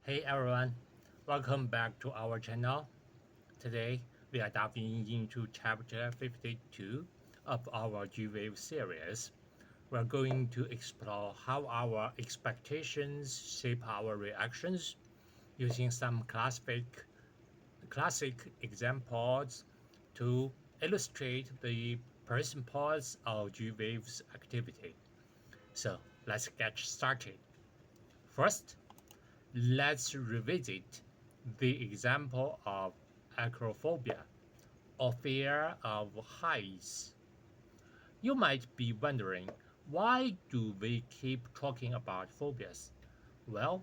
Hey everyone, welcome back to our channel. Today we are diving into chapter 52 of our G-Wave series. We're going to explore how our expectations shape our reactions using some classic examples to illustrate the principles of G-Wave's activity. So let's get started. First, let's revisit the example of acrophobia, or fear of heights. You might be wondering, why do we keep talking about phobias? Well,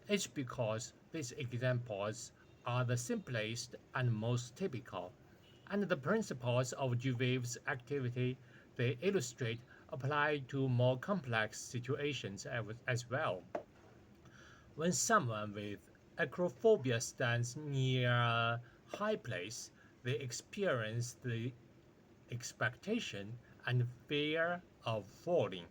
it's because these examples are the simplest and most typical, and the principles of G-Wave's activity they illustrate apply to more complex situations as well. When someone with acrophobia stands near a high place, they experience the expectation and fear of falling.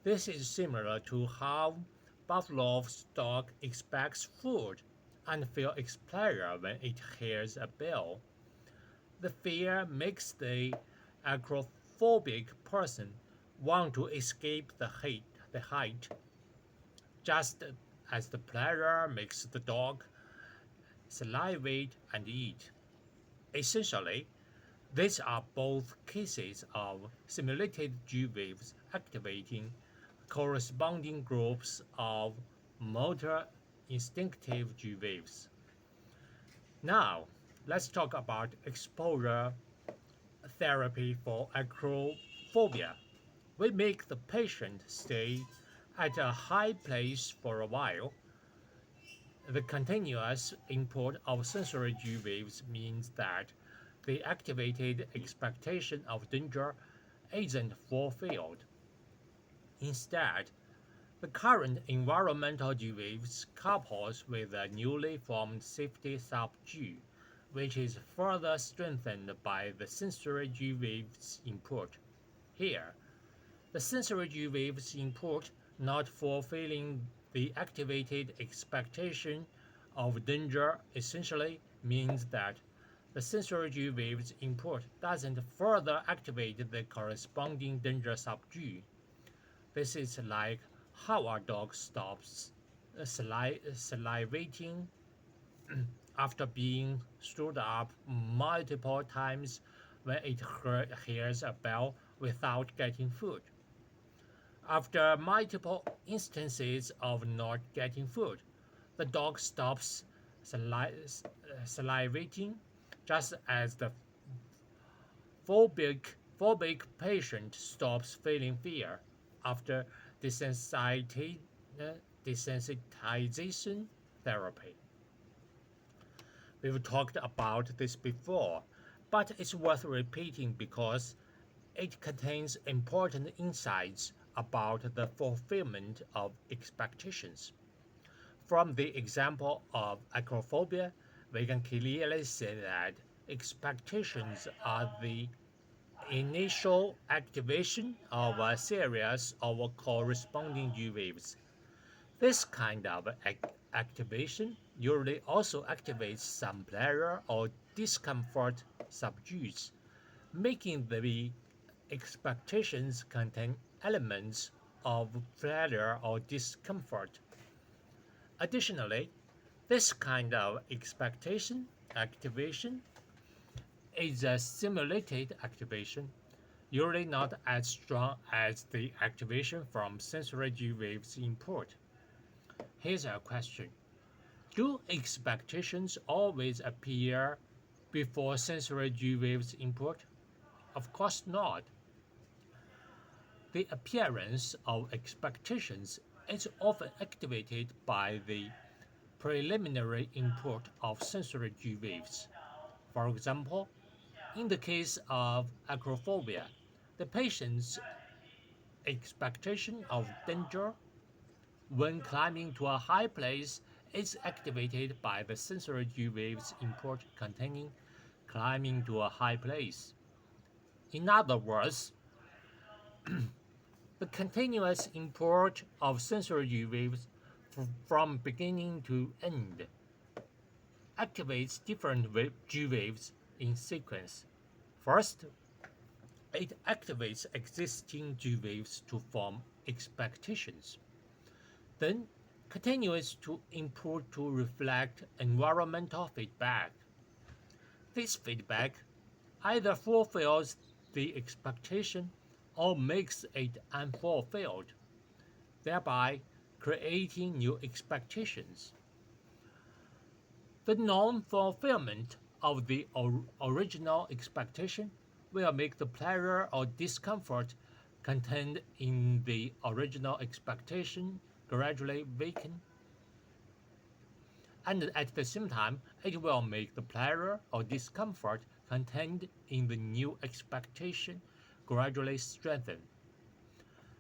This is similar to how Pavlov's dog expects food and feels pleasure when it hears a bell. The fear makes the acrophobic person want to escape the height, just as the pleasure makes the dog salivate and eat. Essentially, these are both cases of simulated G waves activating corresponding groups of motor instinctive G waves. Now, let's talk about exposure therapy for acrophobia. We make the patient stay at a high place for a while. The continuous input of sensory G waves means that the activated expectation of danger isn't fulfilled. Instead, the current environmental G waves couples with a newly formed safety sub-G, which is further strengthened by the sensory G waves input. Here, the sensory G waves input not fulfilling the activated expectation of danger essentially means that the sensory G waves input doesn't further activate the corresponding danger sub-G. This is like how a dog stops salivating after being stood up multiple times when it hears a bell without getting food. After multiple instances of not getting food, the dog stops salivating just as the phobic patient stops feeling fear after desensitization therapy. We've talked about this before, but it's worth repeating because it contains important insights about the fulfillment of expectations. From the example of acrophobia, we can clearly see that expectations are the initial activation of a series of corresponding G waves. This kind of activation usually also activates some pleasure or discomfort subdues, making the expectations contain elements of pleasure or discomfort. Additionally, this kind of expectation activation is a simulated activation, usually not as strong as the activation from sensory G waves input. Here's a question. Do expectations always appear before sensory G waves input? Of course not. The appearance of expectations is often activated by the preliminary input of sensory G waves. For example, in the case of acrophobia, the patient's expectation of danger when climbing to a high place is activated by the sensory G waves input containing climbing to a high place. In other words, the continuous import of sensory G waves from beginning to end, activates different G waves in sequence. First, it activates existing G waves to form expectations, then continues to input to reflect environmental feedback. This feedback either fulfills the expectation or makes it unfulfilled, thereby creating new expectations. The non-fulfillment of the original expectation will make the pleasure or discomfort contained in the original expectation gradually weaken, and at the same time, it will make the pleasure or discomfort contained in the new expectation gradually strengthen.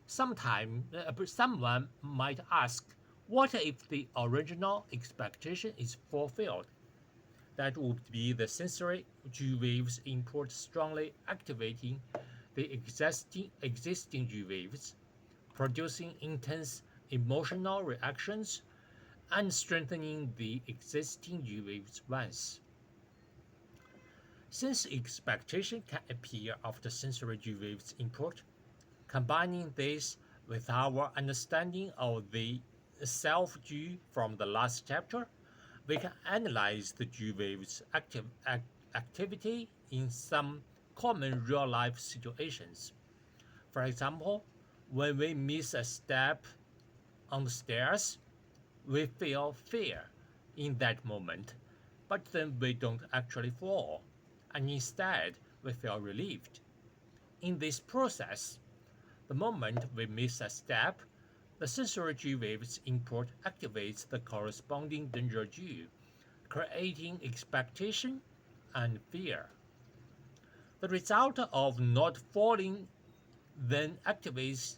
Someone might ask, what if the original expectation is fulfilled? That would be the sensory G waves input strongly activating the existing G waves, producing intense emotional reactions and strengthening the existing G waves once. Since expectation can appear after sensory G waves input, combining this with our understanding of the self-G from the last chapter, we can analyze the G waves activity in some common real-life situations. For example, when we miss a step on the stairs, we feel fear in that moment, but then we don't actually fall, and instead we feel relieved. In this process, the moment we miss a step, the sensory G waves input activates the corresponding danger G, creating expectation and fear. The result of not falling then activates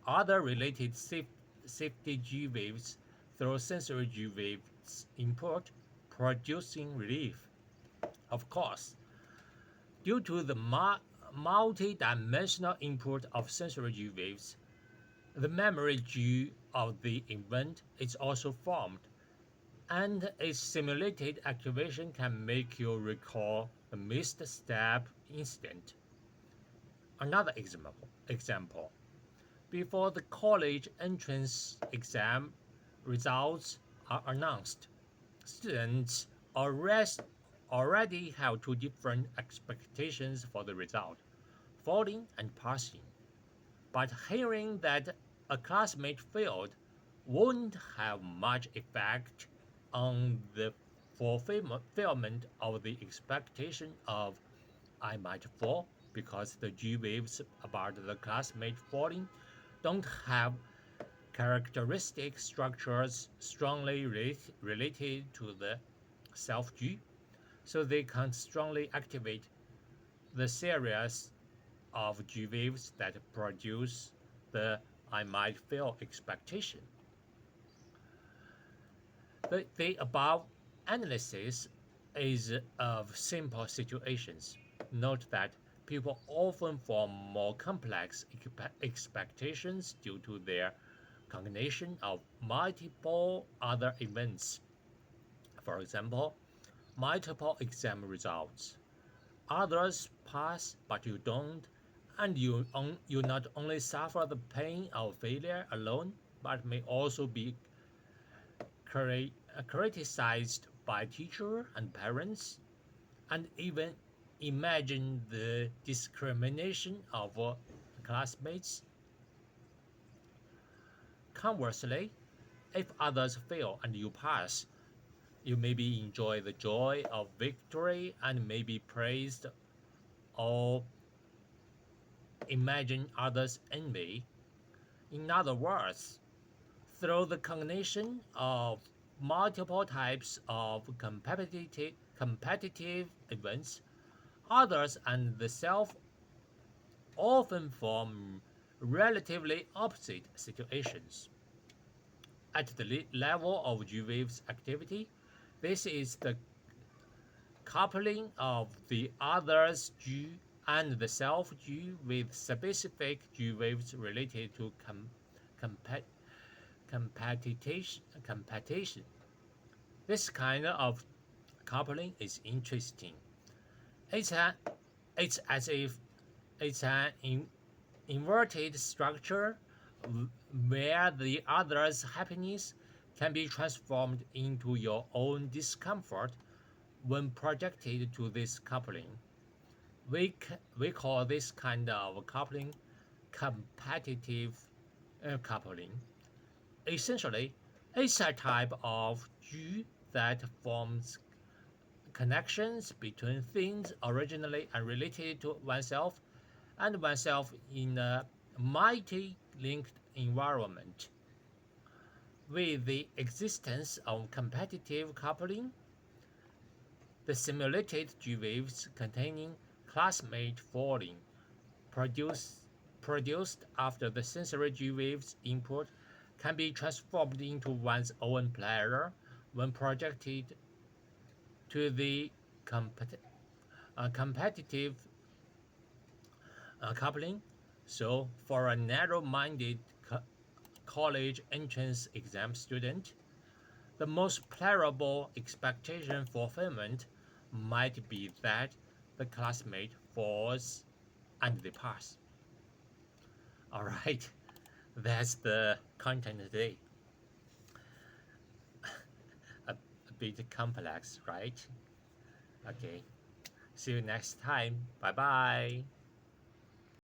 other related safety G waves through sensory G waves input, producing relief. Of course, due to the multi-dimensional input of sensory G waves, the memory G of the event is also formed, and a simulated activation can make you recall the missed step incident. Another example. Before the college entrance exam results are announced, students already have two different expectations for the result, falling and passing. But hearing that a classmate failed won't have much effect on the fulfillment of the expectation of I might fall, because the G waves about the classmate falling don't have characteristic structures strongly related to the self G, so they can strongly activate the series of G waves that produce the I might fail expectation. The above analysis is of simple situations. Note that people often form more complex expectations due to their combination of multiple other events. For example, multiple exam results. Others pass, but you don't, and you not only suffer the pain of failure alone, but may also be criticized by teachers and parents, and even imagine the discrimination of classmates. Conversely, if others fail and you pass, you maybe enjoy the joy of victory and may be praised, or imagine others' envy. In other words, through the combination of multiple types of competitive events, others and the self often form relatively opposite situations. At the level of G waves activity, this is the coupling of the others G and the self G with specific G waves related to competition. This kind of coupling is interesting. It's, a, it's as if it's an inverted structure where the other's happiness can be transformed into your own discomfort when projected to this coupling. We call this kind of coupling competitive coupling. Essentially, it's a type of Ju that forms connections between things originally unrelated to oneself and oneself in a mighty linked environment. With the existence of competitive coupling, the simulated G waves containing classmate falling produced, produced after the sensory G waves input can be transformed into one's own pleasure when projected to the competitive coupling. So, for a narrow minded college entrance exam student, the most pleasurable expectation fulfillment might be that the classmate falls and they pass. All right, that's the content today. A bit complex, right? Okay, see you next time. Bye bye.